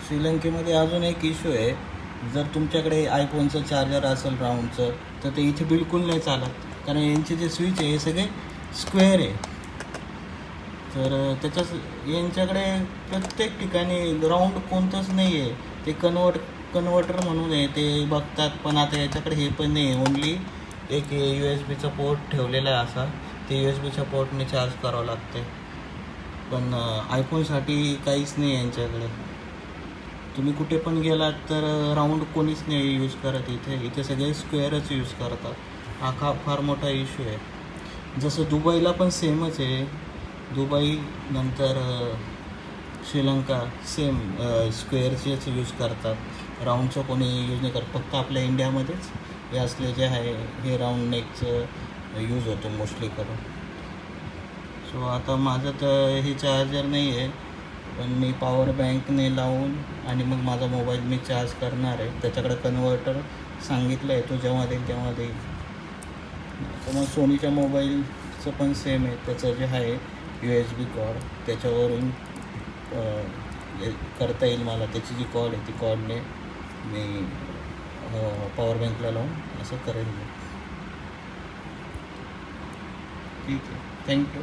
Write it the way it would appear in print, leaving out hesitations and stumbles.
श्रीलंकेमध्ये अजून एक इश्यू आहे, जर तुमच्याकडे आयफोनचं चार्जर असेल राऊंडचं तर ते इथे बिलकुल नाही चालत, कारण यांचे जे स्विच आहे हे सगळे स्क्वेअर आहे. तर त्याच्याच यांच्याकडे प्रत्येक ठिकाणी राऊंड कोणतंच नाही आहे. ते कन्व्हर्टर म्हणून आहे ते बघतात, पण आता याच्याकडे हे पण नाही आहे. ओन्ली एक USB पोर्ट ठेवलेला आहे असा, ते USB पोर्टने चार्ज करावं लागते. पण आयफोनसाठी काहीच नाही आहे यांच्याकडे. तुम्ही कुठे पण गेलात तर राऊंड कोणीच नाही यूज करत इथे सगळे स्क्वेअरच यूज करतात. हा फार मोठा इश्यू आहे. जसं दुबईला पण सेमच आहे. दुबई नंतर श्रीलंका सेम स्क्वेअरचेच यूज करतात, राऊंडचं कोणी यूज नाही करत. फक्त आपल्या इंडियामध्येच हे असले जे आहे हे राऊंड नेकचं यूज होतो मोस्टली करून. सो आता माझं तर हे चार्जर नाही आहे, पण मी पॉवर बँकने लावून आणि मग माझा मोबाईल मी चार्ज करणार आहे. त्याच्याकडे कन्व्हर्टर सांगितलं आहे, तो जेव्हा देईल तेव्हा देईल. तर मग सोनीच्या मोबाईलचं पण सेम आहे. त्याचं जे आहे USB कॉर्ड त्याच्यावरून करता येईल मला. त्याची जी कॉर्ड आहे ती कॉर्डने मी पॉवर बँकला लावून असं करेल मी. ठीक आहे, थँक्यू.